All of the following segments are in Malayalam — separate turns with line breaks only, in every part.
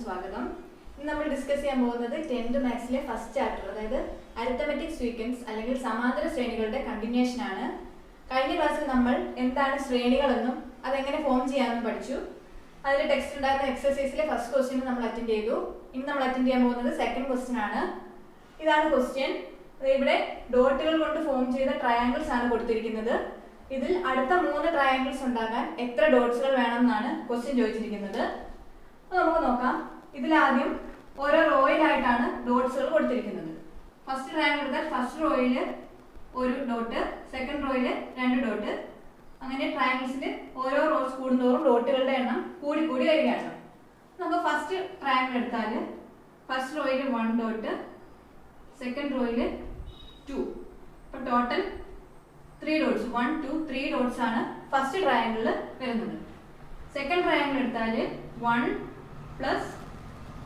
സ്വാഗതം. ഇന്ന് നമ്മൾ ഡിസ്കസ് ചെയ്യാൻ പോകുന്നത് 10th മാത്സിലെ ഫസ്റ്റ് ചാപ്റ്റർ, അതായത് അരിത്തമെറ്റിക് സീക്വൻസ് അല്ലെങ്കിൽ സമാന്തര ശ്രേണികളുടെ കണ്ടിന്യൂഷൻ ആണ്. കഴിഞ്ഞ ക്ലാസ്സിൽ നമ്മൾ എന്താണ് ശ്രേണികളെന്നും അതെങ്ങനെ ഫോം ചെയ്യാമെന്നും പഠിച്ചു. അതിൽ ടെക്സ്റ്റ് ഉണ്ടായിരുന്ന എക്സസൈസിലെ ഫസ്റ്റ് ക്വസ്റ്റ്യൻ നമ്മൾ അറ്റൻഡ് ചെയ്തു. ഇന്ന് നമ്മൾ അറ്റൻഡ് ചെയ്യാൻ പോകുന്നത് സെക്കൻഡ് ക്വസ്റ്റ്യൻ ആണ്. ഇതാണ് ക്വസ്റ്റ്യൻ. ഇവിടെ ഡോട്ടുകൾ കൊണ്ട് ഫോം ചെയ്ത ട്രയാങ്കിൾസ് ആണ് കൊടുത്തിരിക്കുന്നത്. ഇതിൽ അടുത്ത 3 ട്രയാങ്കിൾസ് ഉണ്ടാകാൻ എത്ര ഡോട്ട്സുകൾ വേണമെന്നാണ് ക്വസ്റ്റ്യൻ ചോദിച്ചിരിക്കുന്നത്. നമുക്ക് നോക്കാം. ഇതിലാദ്യം ഓരോ റോയിലായിട്ടാണ് ഡോട്ട്സുകൾ കൊടുത്തിരിക്കുന്നത്. ഫസ്റ്റ് ട്രയാങ്കിൾ എടുത്താൽ ഫസ്റ്റ് റോയിൽ ഒരു ഡോട്ട്, സെക്കൻഡ് റോയിൽ 2 ഡോട്ട്. അങ്ങനെ ട്രയാങ്കിൾസിൽ ഓരോ റോസ് കൂടുന്തോറും ഡോട്ടുകളുടെ എണ്ണം കൂടി കൂടി വരികയാണ്. നമുക്ക് ഫസ്റ്റ് ട്രയാങ്കിൾ എടുത്താൽ ഫസ്റ്റ് റോയിൽ 1 ഡോട്ട്, സെക്കൻഡ് റോയിൽ 2. അപ്പോൾ ടോട്ടൽ 3 ഡോട്ട്സ്, 1 2 3 ഡോട്ട്സ് ആണ് ഫസ്റ്റ് ട്രയാങ്കിളിൽ വരുന്നത്. സെക്കൻഡ് ട്രയാങ്കിൾ എടുത്താൽ 1 +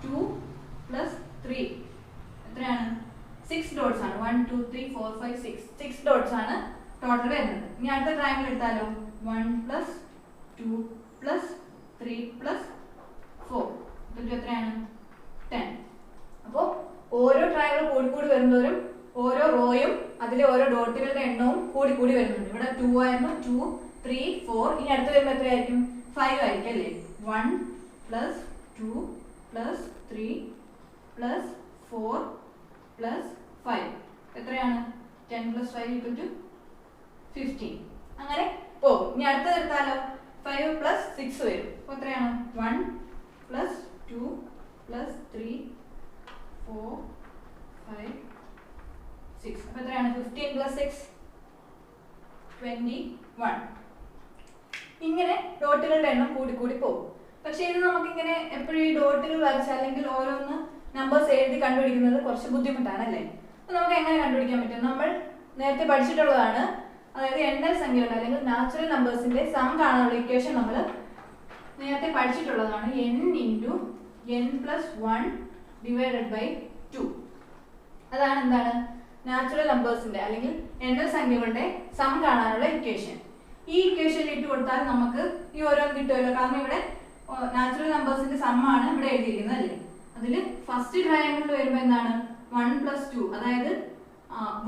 2 + 3 എത്രയാണ്? 6 ഡോട്ട്സ് ആണ്. 1 2 3 4 5 6 ഡോട്ട്സ് ആണ് ടോട്ടൽ വരുന്നത്. ഇനി അടുത്ത ട്രയാങ്കിൾ എടുത്താലോ 1 + 2 + 3 + 4 എത്രയാണ്? 10. അപ്പോൾ ഓരോ ട്രയാങ്കിൾ കൂടി കൂടി വരുന്നവരും ഓരോ റോയും അതിലെ ഓരോ ഡോട്ടുകളുടെ എണ്ണവും കൂടി കൂടി വരുന്നുണ്ട്. ഇവിടെ 2 ആയിരുന്നു, 2 3 4. ഇനി അടുത്ത് വരുമ്പോൾ എത്രയായിരിക്കും? 5 ആയിരിക്കും അല്ലേ? 1 + 2 + 3 + 4 + 5 എത്രയാണ്? 10 + 5 = 15. അങ്ങനെ പോകും. ഇനി അടുത്തത് എടുത്താലോ 5 + 6 വരും. അപ്പോൾ എത്രയാണ്? 1 + 2 + 3 4 5 6. അപ്പോൾ എത്രയാണ്? 15 + 6 21. ഇങ്ങനെ ഡോട്ടുകളുടെ എണ്ണം കൂടി കൂടി പോകും. പക്ഷേ ഇത് നമുക്കിങ്ങനെ എപ്പോഴും ഈ ഡോട്ടുകൾ വരച്ച് അല്ലെങ്കിൽ ഓരോന്ന് നമ്പേഴ്സ് എഴുതി കണ്ടുപിടിക്കുന്നത് കുറച്ച് ബുദ്ധിമുട്ടാണ് അല്ലേ? അപ്പോൾ നമുക്ക് എങ്ങനെ കണ്ടുപിടിക്കാൻ പറ്റും? നമ്മൾ നേരത്തെ പഠിച്ചിട്ടുള്ളതാണ്. അതായത് എണ്ണൽ സംഖ്യകളുടെ അല്ലെങ്കിൽ നാച്ചുറൽ നമ്പേഴ്സിന്റെ സം കാണാനുള്ള ഇക്വേഷൻ നമ്മൾ നേരത്തെ പഠിച്ചിട്ടുള്ളതാണ്. n × n + 1 / 2. അതാണ് എന്താണ്? നാച്ചുറൽ നമ്പേഴ്സിന്റെ അല്ലെങ്കിൽ എണ്ണൽ സംഖ്യകളുടെ സം കാണാനുള്ള ഇക്വേഷൻ. ഈ ഇക്വേഷനിൽ ഇട്ട് കൊടുത്താൽ നമുക്ക് ഈ ഓരോന്ന് കിട്ടുമല്ലോ. കാരണം ഇവിടെ നാച്ചുറൽ നമ്പേഴ്സിന്റെ സം ആണ് ഇവിടെ എഴുതിയിരിക്കുന്നത് അല്ലേ? അതിൽ ഫസ്റ്റ് ട്രയാങ്കിളിൽ വരുമ്പോൾ എന്താണ്? 1 + 2, അതായത്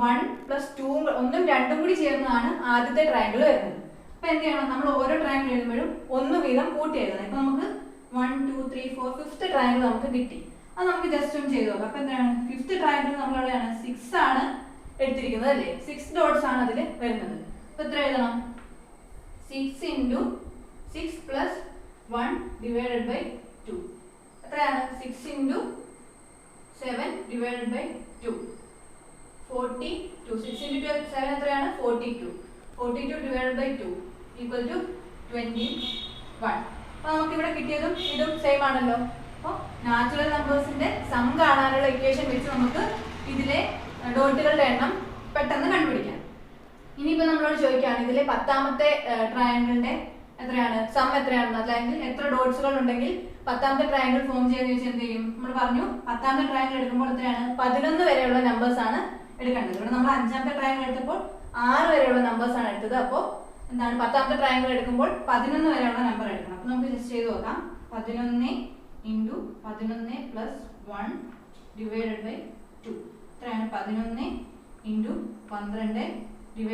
1 + 2 1ഉം 2ഉം കൂടി ചേർന്നതാണ് ആദ്യത്തെ ട്രയാങ്കിൾ വരുന്നത്. അപ്പൊ എന്ത് ചെയ്യണം? നമ്മൾ ഓരോ ട്രയാങ്കിൾ എഴുതുമ്പോഴും 1 വീതം കൂട്ടി എഴുതണം. ഇപ്പൊ നമുക്ക് 1 2 3 4 ഫിഫ്ത്ത് ട്രയാങ്കിൾ നമുക്ക് കിട്ടി. അത് നമുക്ക് ജസ്റ്റ് ഒന്ന് ചെയ്ത് നോക്കാം. അപ്പൊ എന്താണ്? ഫിഫ്ത്ത് ട്രയാങ്കിൾ നമ്മൾ എവിടെയാണ്? 6 ആണ് എടുത്തിരിക്കുന്നത് അല്ലേ? 6 ഡോട്ട്സ് ആണ് അതിൽ വരുന്നത്. അപ്പൊ എത്ര എഴുതണം? 6 × 6 + 1 / 2 എത്രയാണ്? 6 × 7 / 2 42. 6 × 7 എത്രയാണ്? 42. 42 / 2 = 21. അപ്പോൾ നമുക്ക് ഇവിടെ കിട്ടിയതും ഇതും സെയിം ആണല്ലോ. അപ്പോൾ നാച്ചുറൽ നമ്പേഴ്സിന്റെ സം കാണാനുള്ള ഇക്വേഷൻ വെച്ച് നമുക്ക് ഇതിലെ ഡോട്ടുകളുടെ എണ്ണം പെട്ടെന്ന് കണ്ടുപിടിക്കാം. ഇനിയിപ്പോൾ നമ്മളോട് ചോദിക്കുകയാണ് ഇതിലെ 10ാമത്തെ ട്രയാങ്കിളിന്റെ എത്രയാണ് സം എത്രയാണെന്ന്, അല്ലെങ്കിൽ എത്ര ഡോട്ട്സുകൾ ഉണ്ടെങ്കിൽ 10ാമത്തെ ട്രയാങ്കിൾ ഫോം ചെയ്യാന്ന് ചോദിച്ചാൽ എന്ത് ചെയ്യും? നമ്മൾ പറഞ്ഞു 10ാമത്തെ ട്രയാങ്കിൾ എടുക്കുമ്പോൾ എത്രയാണ്? 11 വരെയുള്ള നമ്പേഴ്സ് ആണ് എടുക്കേണ്ടത്. ഇവിടെ നമ്മൾ 5ാമത്തെ ട്രയാങ്കിൾ എടുത്തപ്പോൾ 6 വരെയുള്ള നമ്പേഴ്സ് ആണ് എടുത്തത്. അപ്പോൾ എന്താണ്? 10ാമത്തെ ട്രയാങ്കിൾ എടുക്കുമ്പോൾ 11 വരെയുള്ള നമ്പർ എടുക്കണം. അപ്പോൾ നമുക്ക് ജസ്റ്റ് ചെയ്ത് നോക്കാം. 11 × 11 + 1 / 2 എത്രയാണ്? 11 × 12 /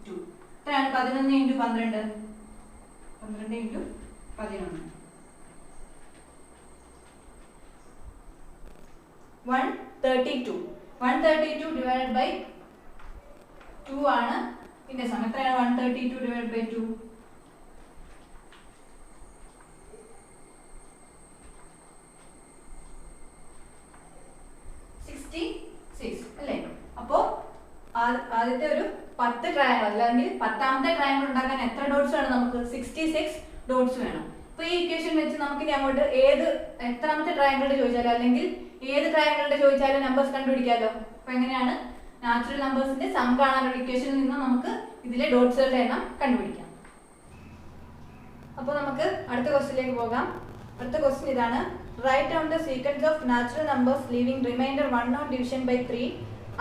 2 എത്രയാണ്? 11 × 12 12 × 11 132. 132 / 2 ആണ് ഇതിന്റെ സം. എത്രയാണ്? 132 / 2 66 അല്ലേ? അപ്പോ ആദ്യത്തെ ഒരു 10 ട്രയാങ്കിൾ അല്ലെങ്കിൽ 10ാമത്തെ ട്രയാങ്കിൾ ഉണ്ടാക്കാൻ എത്ര ഡോട്ട്സ് വേണം? നമുക്ക് 66 ഡോട്ട്സ് വേണം. അപ്പൊ ഈ ഇക്വേഷൻ വെച്ച് നമുക്ക് ഇനി അങ്ങോട്ട് എത്രാമത്തെ ട്രയാങ്കിളിന്റെ ചോദിച്ചാലോ അല്ലെങ്കിൽ ഏത് ട്രയാങ്കിളിന്റെ ചോദിച്ചാലും നമ്പേഴ്സ് കണ്ടുപിടിക്കാമല്ലോ. അപ്പൊ എങ്ങനെയാണ്? നാച്ചുറൽ നമ്പേഴ്സിന്റെ സം കാണാനുള്ള ഇക്വേഷനിൽ നിന്ന് നമുക്ക് ഇതിലെ ഡോട്ട്സുകളുടെ എണ്ണം കണ്ടുപിടിക്കാം. അപ്പോൾ നമുക്ക് അടുത്ത ക്വസ്റ്റ്യനിലേക്ക് പോകാം. അടുത്ത ക്വസ്റ്റ്യൻ ഇതാണ്. Write down the sequence of natural numbers leaving remainder 1 on division by 3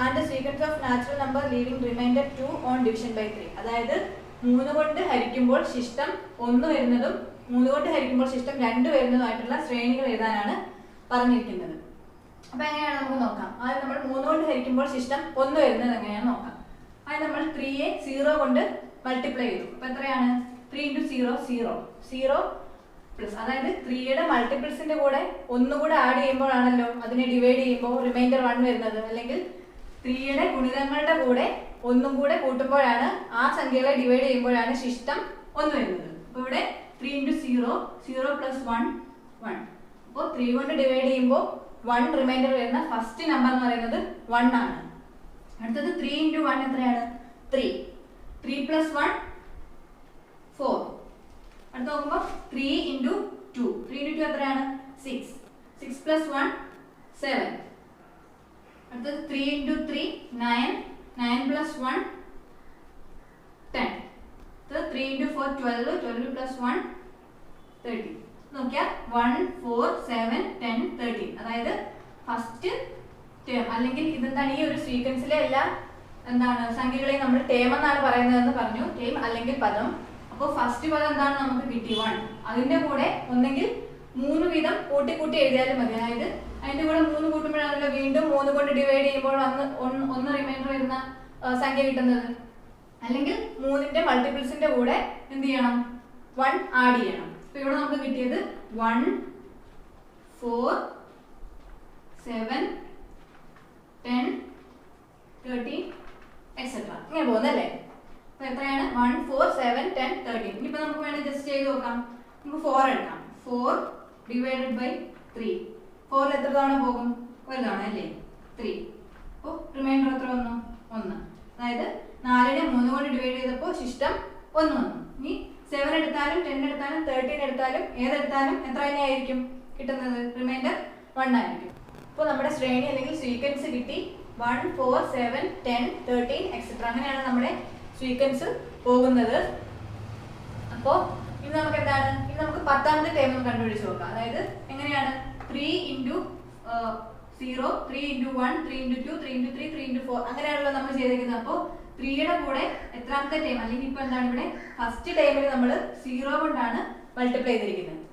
and the sequence of natural number leaving remainder 2 on division by 3. അതായത് 3 കൊണ്ട് ഹരിക്കുമ്പോൾ ശിഷ്ടം 1 വരുന്നതും 3 കൊണ്ട് ഹരിക്കുമ്പോൾ ശിഷ്ടം 2 വരുന്നതുമായിട്ടുള്ള ശ്രേണികൾ എഴുതാനാണ് പറഞ്ഞിരിക്കുന്നത്. അപ്പൊ എങ്ങനെയാണ് നമുക്ക് നോക്കാം. ആദ്യം നമ്മൾ 3 കൊണ്ട് ഹരിക്കുമ്പോൾ ശിഷ്ടം 1 വരുന്നത് എങ്ങനെയാണെന്ന് നോക്കാം. ആദ്യം നമ്മൾ 3യെ 0 കൊണ്ട് മൾട്ടിപ്ലൈ ചെയ്തു. അപ്പൊ എത്രയാണ്? 3 × 0 0 0 പ്ലസ്, അതായത് 3യുടെ മൾട്ടിപ്പിൾസിന്റെ കൂടെ ഒന്നുകൂടെ ആഡ് ചെയ്യുമ്പോഴാണല്ലോ അതിനെ ഡിവൈഡ് ചെയ്യുമ്പോൾ റിമൈൻഡർ 1 വരുന്നത്. അല്ലെങ്കിൽ 3യുടെ ഗുണിതങ്ങളുടെ കൂടെ ഒന്നും കൂടെ കൂട്ടുമ്പോഴാണ് ആ സംഖ്യകളെ ഡിവൈഡ് ചെയ്യുമ്പോഴാണ് ശിഷ്ടം 1 വരുന്നത്. അപ്പൊ ഇവിടെ 3 × 0 0 + 1 1. അപ്പോൾ 3 കൊണ്ട് ഡിവൈഡ് ചെയ്യുമ്പോൾ 1 റിമൈൻഡർ വരുന്ന ഫസ്റ്റ് നമ്പർ എന്ന് പറയുന്നത് 1 ആണ്. അടുത്തത് 3 × 1 എത്രയാണ്? 3 3 + 1 4. അടുത്ത നോക്കുമ്പോൾ 3 × 2 3 × 2 എത്രയാണ്? 6 6 + 1 7. അടുത്തത് 3 × 3 9 9 + 1 10. അടുത്തത് 3 × 4 12 12 + 1 13. നോക്കിയാൽ 1 4 7 10 13. അതായത് ഫസ്റ്റ് ടേം, അല്ലെങ്കിൽ ഇതെന്താണ്, ഈ ഒരു സീക്വൻസിലെ എല്ലാ എന്താണ് സംഖ്യകളെയും നമ്മൾ ടേം എന്നാണ് പറയുന്നതെന്ന് പറഞ്ഞു. ടേം അല്ലെങ്കിൽ പദം. അപ്പോൾ ഫസ്റ്റ് പദം എന്താണ് നമുക്ക് കിട്ടി? 1. അതിന്റെ കൂടെ ഒന്നെങ്കിൽ 3 വീതം കൂട്ടി കൂട്ടി എഴുതിയാലും മതി. അതായത് അതിന്റെ കൂടെ 3 കൂട്ടുമ്പോഴാണല്ലോ വീണ്ടും 3 കൊണ്ട് ഡിവൈഡ് ചെയ്യുമ്പോൾ ഒന്ന് റിമൈൻഡർ വരുന്ന സംഖ്യ കിട്ടുന്നത്. അല്ലെങ്കിൽ 3ന്റെ മൾട്ടിപ്പിൾസിന്റെ കൂടെ എന്ത് ചെയ്യണം? 1 ആഡ് ചെയ്യണം. അപ്പൊ ഇവിടെ നമുക്ക് കിട്ടിയത് 1 4 7 10 13 എക്സെട്ര ഇങ്ങനെ പോകുന്നല്ലേ. അപ്പൊ എത്രയാണ്? 1 4 7 10 13. ഇനിയിപ്പോ നമുക്ക് വേണമെങ്കിൽ ജസ്റ്റ് ചെയ്ത് നോക്കാം. നമുക്ക് 4 എടുക്കാം. 4 / 3. 4 എത്ര തവണ പോകും? ഒരു തവണ അല്ലേ? 3. അപ്പോൾ റിമൈൻഡർ എത്ര വന്നു? 1. അതായത് 4നെ 3 കൊണ്ട് ഡിവൈഡ് ചെയ്തപ്പോൾ ശിഷ്ടം 1 വന്നു. ഇനി 7 എടുത്താലും 10 എടുത്താലും 13 എടുത്താലും ഏതെടുത്താലും എത്ര തന്നെയായിരിക്കും കിട്ടുന്നത്? റിമൈൻഡർ 1 ആയിരിക്കും. അപ്പോൾ നമ്മുടെ ശ്രേണി അല്ലെങ്കിൽ സീക്വൻസ് കിട്ടി. 1 4 7 10 13 എക്സെട്ര. അങ്ങനെയാണ് നമ്മുടെ സീക്വൻസ് പോകുന്നത്. അപ്പോൾ ഇനി നമുക്ക് എന്താണ്? ഇനി നമുക്ക് 10ാമത്തെ ടേം കണ്ടുപിടിച്ച് നോക്കാം. അതായത് എങ്ങനെയാണ്? 3 × 0 3 × 1 3 × 2 3 × 3 3 × 4 അങ്ങനെയാണല്ലോ നമ്മൾ ചെയ്തിരിക്കുന്നത്. അപ്പോൾ 3യുടെ കൂടെ എത്രാമത്തെ ടൈം, അല്ലെങ്കിൽ ഇപ്പൊ എന്താണ് ഇവിടെ ഫസ്റ്റ് ടൈമിൽ നമ്മൾ 0 കൊണ്ടാണ് മൾട്ടിപ്ലൈ ചെയ്തിരിക്കുന്നത്.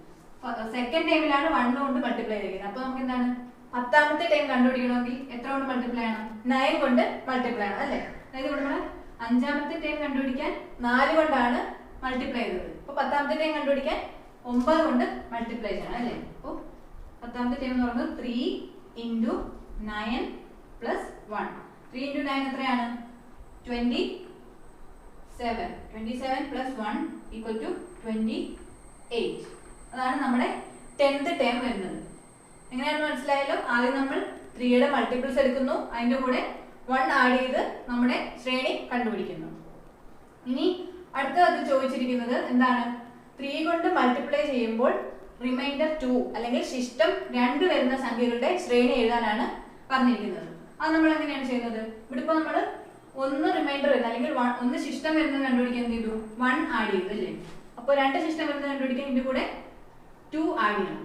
സെക്കൻഡ് ടൈമിലാണ് 1 കൊണ്ട് മൾട്ടിപ്ലൈ ചെയ്തിരിക്കുന്നത്. അപ്പൊ നമുക്ക് എന്താണ്? 10ാമത്തെ ടൈം കണ്ടുപിടിക്കണമെങ്കിൽ എത്ര കൊണ്ട് മൾട്ടിപ്ലൈ ആണ്? 9 കൊണ്ട് മൾട്ടിപ്ലൈ ആണ് അല്ലേ. അതായത് ഇവിടെ നമ്മൾ 5ാമത്തെ ടൈം കണ്ടുപിടിക്കാൻ 4 കൊണ്ടാണ് മൾട്ടിപ്ലൈ ചെയ്തത്. അപ്പൊ 10ാമത്തെ ടൈം കണ്ടുപിടിക്കാൻ 9 കൊണ്ട് മൾട്ടിപ്ലൈ ചെയ്യണം അല്ലേ. അപ്പോൾ 10ാമത്തെ ടൈം എന്ന് പറയുന്നത് 3 × 9 + 1. 3 × 9 എത്രയാണ്? 27. 27 + 1 = 28. അതാണ് നമ്മുടെ 10th ടേം വരുന്നത്. എങ്ങനെയാണെന്ന് മനസ്സിലായല്ലോ. ആദ്യം നമ്മൾ 3യുടെ മൾട്ടിപ്പിൾസ് എടുക്കുന്നു, അതിന്റെ കൂടെ 1 ആഡ് ചെയ്ത് നമ്മുടെ ശ്രേണി കണ്ടുപിടിക്കുന്നു. ഇനി അടുത്തത് ചോദിച്ചിരിക്കുന്നത് എന്താണ്? 3 കൊണ്ട് മൾട്ടിപ്ലൈ ചെയ്യുമ്പോൾ റിമൈൻഡർ 2 അല്ലെങ്കിൽ ശിഷ്ടം 2 വരുന്ന സംഖ്യകളുടെ ശ്രേണി എഴുതാനാണ് പറഞ്ഞിരിക്കുന്നത്. അത് നമ്മൾ എങ്ങനെയാണ് ചെയ്യുന്നത്? ഇവിടെ ഇപ്പോൾ നമ്മൾ 1 റിമൈൻഡർ വരുന്നത് അല്ലെങ്കിൽ 1 ശിഷ്ടം വരുന്നത് കണ്ടുപിടിക്കാൻ എന്ത് ചെയ്തു? 1 ആഡ് ചെയ്തു അല്ലേ. അപ്പോൾ 2 ശിഷ്ടം വരുന്നത് കണ്ടുപിടിക്കാൻ ഇതിന്റെ കൂടെ 2 ആഡ് ചെയ്യണം.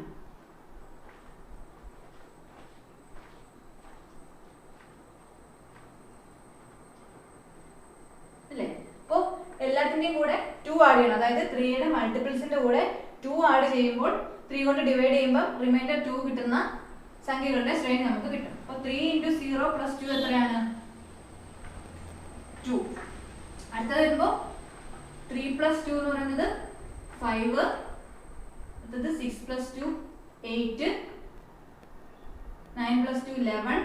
അല്ലേ. അപ്പോൾ എല്ലാത്തിന്റെയും കൂടെ 2 ആഡ് ചെയ്യണം. അതായത് 3യുടെ മൾട്ടിപ്പിൾസിന്റെ കൂടെ 2 ആഡ് ചെയ്യുമ്പോൾ 3 കൊണ്ട് ഡിവൈഡ് ചെയ്യുമ്പോൾ റിമൈൻഡർ 2 കിട്ടുന്ന സംഖ്യകളുടെ ശ്രേണി നമുക്ക് കിട്ടും. അപ്പോൾ 3 × 0 + 2 എത്രയാണ്? 2. അടുത്തത് വരുമ്പോൾ 3 + 2 എന്ന് പറയുന്നത് 5. അടുത്തത് 6 + 2 8 9 + 2 11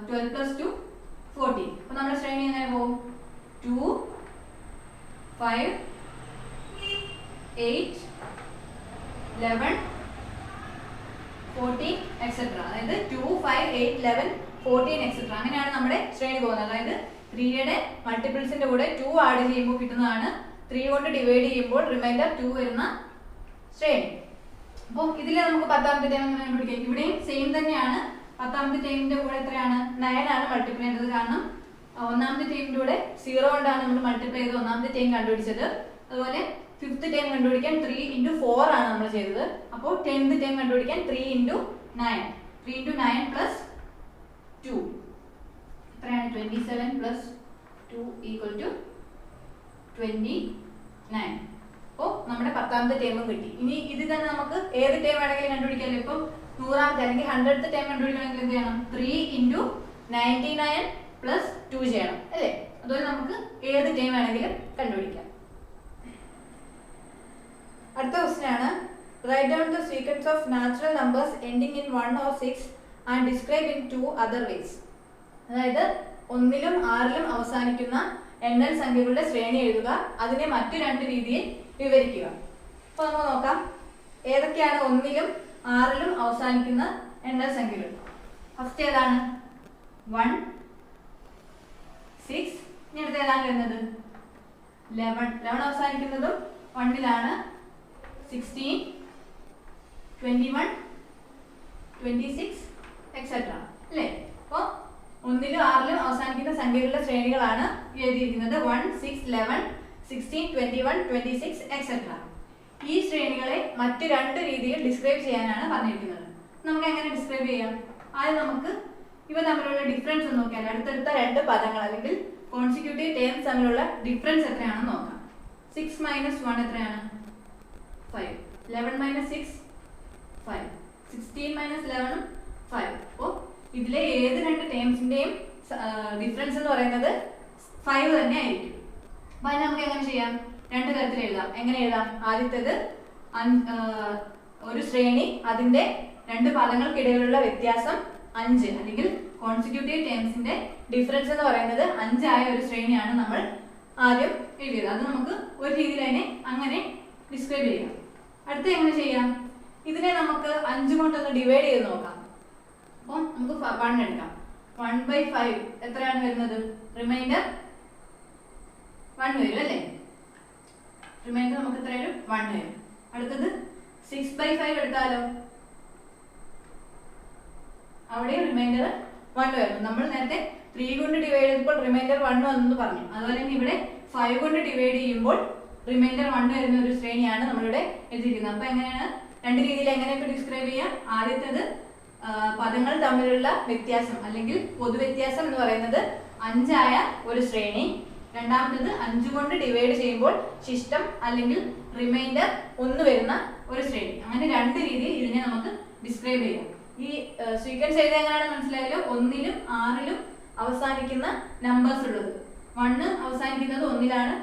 12 + 2 14. അപ്പോൾ നമ്മുടെ ശ്രേണി എങ്ങനെ പോകും? 2 5 8 11 14 എക്സെട്ര. അതായത് 2 5 8 11 14 എക്സെട്ര. അങ്ങനെയാണ് നമ്മുടെ ശ്രേണി പോകുന്നത്. അതായത് 3യുടെ മൾട്ടിപ്പിൾസിന്റെ കൂടെ 2 ആഡ് ചെയ്യുമ്പോൾ കിട്ടുന്നതാണ് 3 കൊണ്ട് ഡിവൈഡ് ചെയ്യുമ്പോൾ റിമൈൻഡർ 2 വരുന്ന ശ്രേണി. അപ്പോൾ ഇതിൽ നമുക്ക് 10ാമത്തെ ടൈം കണ്ടുപിടിക്കാം. ഇവിടെയും സെയിം തന്നെയാണ്. 10ാമത്തെ ടൈമിന്റെ കൂടെ എത്രയാണ്? 9 ആണ് മൾട്ടിപ്ലൈ ചെയ്തത്. കാരണം 1ാമത്തെ ടൈമിന്റെ കൂടെ 0 കൊണ്ടാണ് നമ്മൾ മൾട്ടിപ്ലൈ ചെയ്ത് 1ാമത്തെ ടൈം കണ്ടുപിടിച്ചത്. അതുപോലെ 5th ടൈം കണ്ടുപിടിക്കാൻ 3 × 4 ആണ് നമ്മൾ ചെയ്തത്. അപ്പോൾ 10th ടൈം കണ്ടുപിടിക്കാൻ 3 × 9 3 × 9 + 2 എത്രയാണ്? 27 + 2 = 29. അപ്പോൾ നമ്മുടെ 10ാമത്തെ ടേമും കിട്ടി. ഇനി ഇത് തന്നെ നമുക്ക് ഏത് ടേം വേണമെങ്കിലും കണ്ടുപിടിക്കാമല്ലോ. ഇപ്പം 100ാമത്തെ അല്ലെങ്കിൽ 100th ടേം കണ്ടുപിടിക്കണമെങ്കിൽ എന്ത് ചെയ്യണം? 3 × 99 + 2 ചെയ്യണം അല്ലേ? അതുപോലെ നമുക്ക് ഏത് ടേം വേണമെങ്കിലും കണ്ടുപിടിക്കാം. അടുത്ത ക്വസ്റ്റ്യൻ ആണ്, write down the sequence of natural numbers ending in 1 or 6 and describe in 2 other ways. അതായത് 1ലും 6ലും അവസാനിക്കുന്ന എണ്ണൽ സംഖ്യകളുടെ ശ്രേണി എഴുതുക, അതിനെ മറ്റു 2 രീതിയിൽ വിവരിക്കുക. അപ്പോൾ നമുക്ക് നോക്കാം ഏതൊക്കെയാണ് 1ലും 6ലും അവസാനിക്കുന്ന എണ്ണൽ സംഖ്യകൾ. ഫസ്റ്റ് ഏതാണ്? 1, 6. ഇനി അടുത്ത് ഏതാണ് വരുന്നത്? 11 അവസാനിക്കുന്നതും 1ലാണ്. 16, 21, 26 എക്സെട്ര അല്ലേ? അപ്പോൾ 1ലും 6ലും അവസാനിക്കുന്ന സംഖ്യകളുടെ ശ്രേണികളാണ് എഴുതിയിരിക്കുന്നത്. 1, 6, 11, 16, 21, 26 എക്സെട്ര. ഈ ശ്രേണികളെ മറ്റ് 2 രീതിയിൽ ഡിസ്ക്രൈബ് ചെയ്യാനാണ് പറഞ്ഞിരിക്കുന്നത്. നമുക്ക് എങ്ങനെ ഡിസ്ക്രൈബ് ചെയ്യാം? ആദ്യം നമുക്ക് ഇവ തമ്മിലുള്ള ഡിഫറൻസ് നോക്കിയാൽ അടുത്തടുത്ത 2 പദങ്ങൾ അല്ലെങ്കിൽ കോൺസിക്യൂട്ടീവ് ടേംസ് തമ്മിലുള്ള ഡിഫറൻസ് എത്രയാണെന്ന് നോക്കാം. 6 - 1 എത്രയാണ്? 5. 11 - 6 5. 16 - 11 5. അപ്പോൾ ഇതിലെ ഏത് 2 ടേംസിന്റെയും ഡിഫറൻസ് എന്ന് പറയുന്നത് 5 തന്നെ ആയിരിക്കും. അപ്പോൾ അതിന് നമുക്ക് എങ്ങനെ ചെയ്യാം? 2 തരത്തിൽ എഴുതാം. എങ്ങനെ എഴുതാം? ആദ്യത്തേത് ഒരു ശ്രേണി, അതിന്റെ 2 പദങ്ങൾക്കിടയിലുള്ള വ്യത്യാസം 5 അല്ലെങ്കിൽ കോൺസിക്യൂട്ടീവ് ടേംസിന്റെ ഡിഫറൻസ് എന്ന് പറയുന്നത് 5 ആയ ഒരു ശ്രേണിയാണ് നമ്മൾ ആദ്യം എഴുതിയത്. അത് നമുക്ക് ഒരു രീതിയിൽ അതിനെ അങ്ങനെ ഡിസ്ക്രൈബ് ചെയ്യാം. അടുത്ത എങ്ങനെ ചെയ്യാം? ഇതിനെ നമുക്ക് 5 കൊണ്ടൊന്ന് ഡിവൈഡ് ചെയ്ത് നോക്കാം. അപ്പം നമുക്ക് 1 എടുക്കാം. 1/5 എത്രയാണ് വരുന്നത്? റിമൈൻഡർ 1 വരും അല്ലേ? റിമൈൻഡർ നമുക്ക് എത്ര വരും? 1 വരും. അടുത്തത് 6/5 എടുത്താലോ? അവിടെ റിമൈൻഡർ 1 വരുന്നു. നമ്മൾ നേരത്തെ 3 കൊണ്ട് ഡിവൈഡ് ചെയ്തപ്പോൾ റിമൈൻഡർ 1 വന്നു പറഞ്ഞു. അതുപോലെ തന്നെ ഇവിടെ 5 കൊണ്ട് ഡിവൈഡ് ചെയ്യുമ്പോൾ റിമൈൻഡർ 1 വരുന്ന ഒരു ശ്രേണിയാണ് നമ്മളിവിടെ എഴുതിയിരിക്കുന്നത്. അപ്പൊ എങ്ങനെയാണ് 2 രീതിയിൽ എങ്ങനെയൊക്കെ ഡിസ്ക്രൈബ് ചെയ്യാം? ആദ്യത്തേത് പദങ്ങൾ തമ്മിലുള്ള വ്യത്യാസം അല്ലെങ്കിൽ പൊതുവ്യത്യാസം എന്ന് പറയുന്നത് 5 ആയ ഒരു ശ്രേണി. രണ്ടാമത്തേത് 5 കൊണ്ട് ഡിവൈഡ് ചെയ്യുമ്പോൾ ശിഷ്ടം അല്ലെങ്കിൽ റിമൈൻഡർ 1 വരുന്ന ഒരു ശ്രേണി. അങ്ങനെ 2 രീതിയിൽ ഇതിനെ നമുക്ക് ഡിസ്ക്രൈബ് ചെയ്യാം. ഈ സീക്വൻസ് എഴുതി എങ്ങനെയാണെന്ന് മനസ്സിലായല്ലോ? 1ലും 6ലും അവസാനിക്കുന്ന നമ്പേഴ്സ് ഉള്ളത്. 1 അവസാനിക്കുന്നത് 1ലാണ്,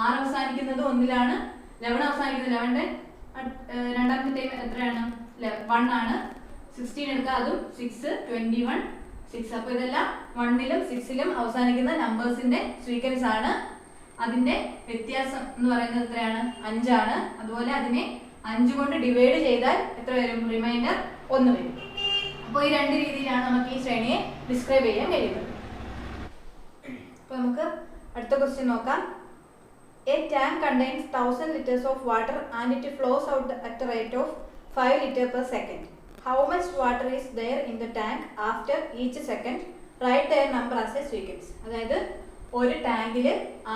6 അവസാനിക്കുന്നത് 1ലാണ്, 11 അവസാനിക്കുന്നത് 11ന്റെ രണ്ടാമത്തെ ടൈം എത്രയാണ്? 1 ആണ്. 16 എടുക്കുക, അതും 6, 21, 6. അപ്പൊ ഇതെല്ലാം 1ലും 6ലും അവസാനിക്കുന്ന നമ്പേഴ്സിന്റെ സീക്വൻസ് ആണ്. അതിന്റെ വ്യത്യാസം എന്ന് പറയുന്നത് എത്രയാണ്? 5 ആണ്. അതുപോലെ അതിനെ 5 കൊണ്ട് ഡിവൈഡ് ചെയ്താൽ എത്ര വരും? റിമൈൻഡർ 1 വരും. അപ്പോൾ ഈ 2 രീതിയിലാണ് നമുക്ക് ഈ ശ്രേണിയെ ഡിസ്ക്രൈബ് ചെയ്യാൻ കഴിയുന്നത്. അപ്പോൾ നമുക്ക് അടുത്ത ക്വസ്റ്റ്യൻ നോക്കാം. A tank contains 1000 liters of water and it flows out at a rate of 5 liters per second. How much water is there in the tank after each second? Write their number as a sequence. അതായത് ഒരു ടാങ്കിൽ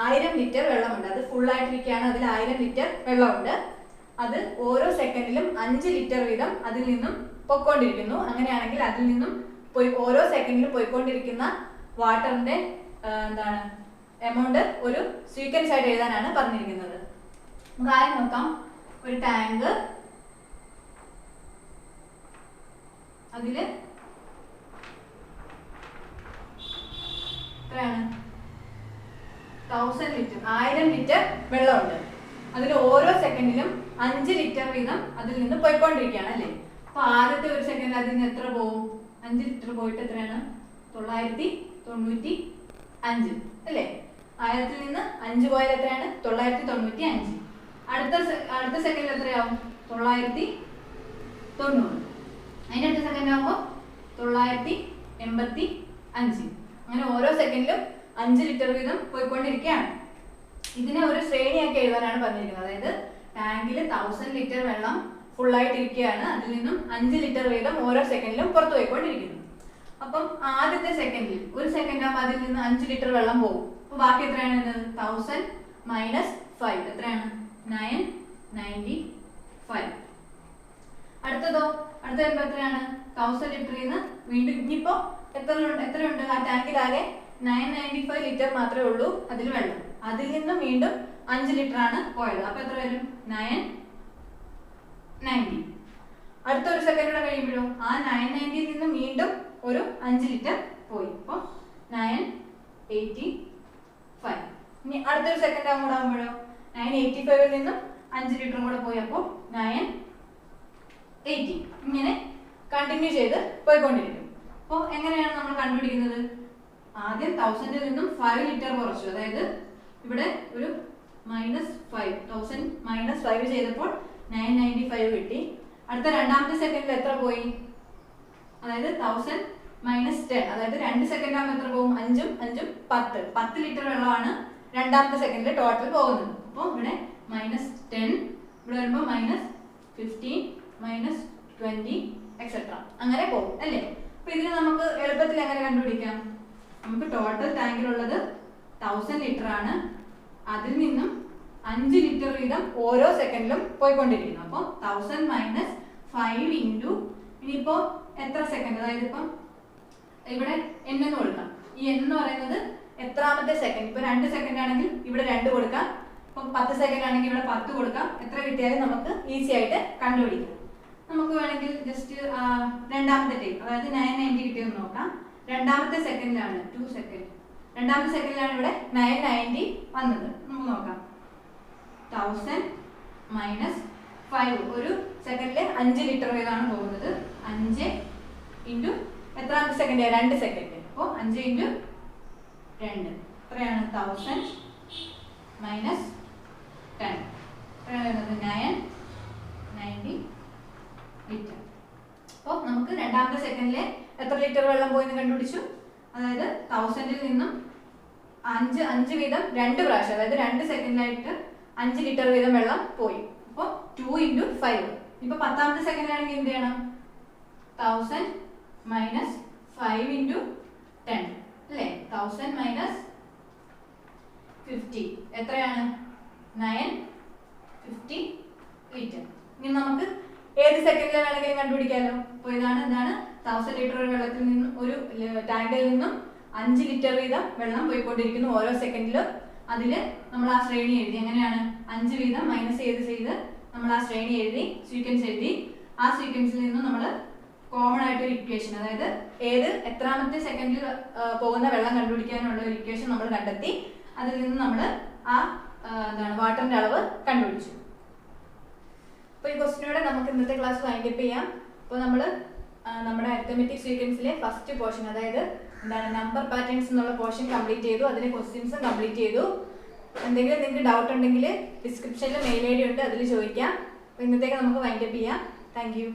1000 ലിറ്റർ വെള്ളമുണ്ട്. അത് ഫുൾ ആയിട്ടിരിക്കുകയാണ്. അതിൽ 1000 ലിറ്റർ വെള്ളമുണ്ട്. അത് ഓരോ സെക്കൻഡിലും 5 ലിറ്റർ വീതം അതിൽ നിന്നും പൊയ്ക്കൊണ്ടിരിക്കുന്നു. അങ്ങനെയാണെങ്കിൽ അതിൽ നിന്നും ഓരോ സെക്കൻഡിലും പോയിക്കൊണ്ടിരിക്കുന്ന വാട്ടറിന്റെ എന്താണ് എമൗണ്ട് ഒരു സീക്വൻസ് ആയിട്ട് എഴുതാനാണ് പറഞ്ഞിരിക്കുന്നത്. നമുക്ക് ആദ്യം നോക്കാം. ഒരു ടാങ്ക്, അതില് എത്രയാണ്? 1000 ലിറ്റർ 1000 ലിറ്റർ വെള്ളമുണ്ട്. അതിൽ ഓരോ സെക്കൻഡിലും 5 ലിറ്റർ വീതം അതിൽ നിന്ന് പോയിക്കൊണ്ടിരിക്കുകയാണ് അല്ലേ? അപ്പൊ ആദ്യത്തെ ഒരു സെക്കൻഡ് അതിൽ നിന്ന് എത്ര പോകും? 5 ലിറ്റർ പോയിട്ട് എത്രയാണ്? 995 അല്ലേ? 1000ൽ നിന്ന് 5 പോയാൽ എത്രയാണ്? 995. അടുത്ത സെക്കൻഡിൽ എത്രയാവും? 990. അതിന്റെ അടുത്ത സെക്കൻഡ് ആകുമ്പോൾ 985. അങ്ങനെ ഓരോ സെക്കൻഡിലും 5 ലിറ്റർ വീതം പോയിക്കൊണ്ടിരിക്കുകയാണ്. ഇതിനെ ഒരു ശ്രേണിയാക്കി എഴുതാനാണ് പറഞ്ഞിരിക്കുന്നത്. അതായത് ടാങ്കിൽ 1000 ലിറ്റർ വെള്ളം ഫുൾ ആയിട്ടിരിക്കുകയാണ്. അതിൽ നിന്നും 5 ലിറ്റർ വീതം ഓരോ സെക്കൻഡിലും പുറത്തു പോയിക്കൊണ്ടിരിക്കുന്നു. അപ്പം ആദ്യത്തെ സെക്കൻഡിൽ ഒരു സെക്കൻഡ് ആകുമ്പോൾ അതിൽ നിന്ന് 5 ലിറ്റർ വെള്ളം പോകും. അപ്പൊ ബാക്കി എത്രയാണ് വരുന്നത്? 1000 - 5 എത്രയാണ്? 995. അടുത്തതോ? അടുത്ത വരുമ്പോ എത്രയാണ്? 1000 ലിറ്ററിൽ നിന്ന് വീണ്ടും ഇനിയിപ്പോ എത്രയുണ്ട്? ആ ടാങ്കിലാകെ 995 ലിറ്റർ മാത്രമേ ഉള്ളൂ അതിൽ വെള്ളം. അതിൽ നിന്നും വീണ്ടും 5 ലിറ്റർ ആണ് പോയത്. അപ്പൊ എത്ര വരും? 990. അടുത്ത ഒരു സെക്കൻഡ് കൂടെ കഴിയുമ്പോഴോ ആ 990 നിന്ന് വീണ്ടും ഒരു 5 ലിറ്റർ പോയി. അപ്പോൾ 985. ഇനി അടുത്തൊരു സെക്കൻഡ് അങ്ങോട്ട് ആകുമ്പോഴോ 985 നിന്നും 5 ലിറ്ററും കൂടെ പോയി. അപ്പോൾ 980. ഇങ്ങനെ കണ്ടിന്യൂ ചെയ്ത് പോയിക്കൊണ്ടിരിക്കും. അപ്പോൾ എങ്ങനെയാണ് നമ്മൾ കണ്ടുപിടിക്കുന്നത്? ആദ്യം 1000 നിന്നും 5 ലിറ്റർ കുറച്ചു. അതായത് ഇവിടെ ഒരു -5 ചെയ്തപ്പോൾ 995 കിട്ടി. അടുത്ത രണ്ടാമത്തെ സെക്കൻഡിൽ എത്ര പോയി? അതായത് 1000 - 10, അതായത് 2 സെക്കൻഡ് ആകുമ്പോൾ എത്ര പോകും? 5ഉം 5ഉം 10 ലിറ്റർ വെള്ളമാണ് രണ്ടാമത്തെ സെക്കൻഡിൽ ടോട്ടൽ പോകുന്നത്. അപ്പോൾ ഇവിടെ -10, ഇവിടെ വരുമ്പോൾ -15, -20 എക്സെട്ര അങ്ങനെ പോകും അല്ലേ? അപ്പൊ ഇതിന് നമുക്ക് എളുപ്പത്തിൽ എങ്ങനെ കണ്ടുപിടിക്കാം? നമുക്ക് ടോട്ടൽ ടാങ്കിലുള്ളത് 1000 ലിറ്റർ ആണ്. അതിൽ നിന്നും 5 ലിറ്റർ വീതം ഓരോ സെക്കൻഡിലും പോയിക്കൊണ്ടിരിക്കുന്നു. അപ്പോൾ 1000 - 5 ഇൻറ്റു ഇനിയിപ്പോ എത്ര സെക്കൻഡ്, അതായത് ഇപ്പം ഇവിടെ n എന്ന് കൊടുക്കാം. ഈ n എന്ന് പറയുന്നത് എത്രാമത്തെ സെക്കൻഡ്. ഇപ്പൊ 2 സെക്കൻഡ് ആണെങ്കിൽ ഇവിടെ 2 കൊടുക്കാം. ഇപ്പം 10 സെക്കൻഡ് ആണെങ്കിൽ ഇവിടെ 10 കൊടുക്കാം. എത്ര കിട്ടിയാലും നമുക്ക് ഈസി ആയിട്ട് കണ്ടുപിടിക്കാം. നമുക്ക് വേണമെങ്കിൽ ജസ്റ്റ് രണ്ടാമത്തെ ടൈം, അതായത് 990 കിട്ടിയെന്ന് നോക്കാം. രണ്ടാമത്തെ സെക്കൻഡിലാണ് 2 സെക്കൻഡ്, രണ്ടാമത്തെ സെക്കൻഡിലാണ് ഇവിടെ 990 വന്നത്. നമുക്ക് നോക്കാം. 1000 - 5 ഒരു സെക്കൻഡില് 5 ലിറ്റർ വീതമാണ് പോകുന്നത്. 5 ഇൻറ്റു എത്രാമത്തെ സെക്കൻഡ്? 2 സെക്കൻഡ്. അപ്പോൾ 5 ഇൻറ്റു 2 എത്രയാണ്? 1000 - 10 എത്രയാണ്? 990 ലിറ്റർ. അപ്പോൾ നമുക്ക് രണ്ടാമത്തെ സെക്കൻഡിലെ എത്ര ലിറ്റർ വെള്ളം പോയി എന്ന് കണ്ടുപിടിച്ചു. അതായത് 1000 നിന്നും 5 വീതം 2 പ്രാവശ്യം, അതായത് 2 സെക്കൻഡിലായിട്ട് 5 ലിറ്റർ വീതം വെള്ളം പോയി. അപ്പോൾ 2 ഇൻറ്റു 5. ഇപ്പൊ 10ാമത്തെ സെക്കൻഡിലാണെങ്കിൽ എന്ത് ചെയ്യണം? 1000 - 5 ഇൻറ്റു 10 അല്ലേ? 1000 - 50 എത്രയാണ്? 950 ലിറ്റർ. ഇനി നമുക്ക് ഏത് സെക്കൻഡിൽ വേണമെങ്കിലും കണ്ടുപിടിക്കാമല്ലോ. അപ്പോൾ എന്താണ് 1000 ലിറ്റർ വെള്ളത്തിൽ നിന്നും ഒരു ടാങ്കിൽ നിന്നും 5 ലിറ്റർ വീതം വെള്ളം പോയിക്കൊണ്ടിരിക്കുന്നു ഓരോ സെക്കൻഡിലും. അതിൽ നമ്മൾ ആ ശ്രേണി എഴുതി. എങ്ങനെയാണ്? 5 വീതം മൈനസ് ചെയ്ത് നമ്മൾ ആ ശ്രേണി എഴുതി, സീക്വൻസ് എഴുതി. ആ സീക്വൻസിൽ നിന്നും നമ്മൾ കോമൺ ആയിട്ട് ഒരു ഇക്വേഷൻ, അതായത് എത്രാമത്തെ സെക്കൻഡിൽ പോകുന്ന വെള്ളം കണ്ടുപിടിക്കാനുള്ള ഒരു ഇക്വേഷൻ നമ്മൾ കണ്ടെത്തി. അതിൽ നിന്ന് നമ്മൾ ആ വാട്ടറിന്റെ അളവ് കണ്ടുപിടിച്ചു. അപ്പോൾ ഈ ക്വസ്റ്റിനോടെ നമുക്ക് ഇന്നത്തെ ക്ലാസ് വൈൻഡപ്പ് ചെയ്യാം. അപ്പോൾ നമ്മൾ നമ്മുടെ അരിത്തമെറ്റിക് സീക്വൻസിലെ ഫസ്റ്റ് പോർഷൻ, അതായത് നമ്പർ പാറ്റേൺസ് എന്നുള്ള പോർഷൻ കംപ്ലീറ്റ് ചെയ്തു. അതിലെ ക്വസ്റ്റ്യൻസും കംപ്ലീറ്റ് ചെയ്തു. എന്തെങ്കിലും നിങ്ങൾക്ക് ഡൗട്ട് ഉണ്ടെങ്കിൽ ഡിസ്ക്രിപ്ഷനിൽ മെയിൽ ID ഉണ്ട്, അതിൽ ചോദിക്കാം. അപ്പോൾ ഇന്നത്തേക്ക് നമുക്ക് വൈൻഡപ്പ് ചെയ്യാം. Thank you.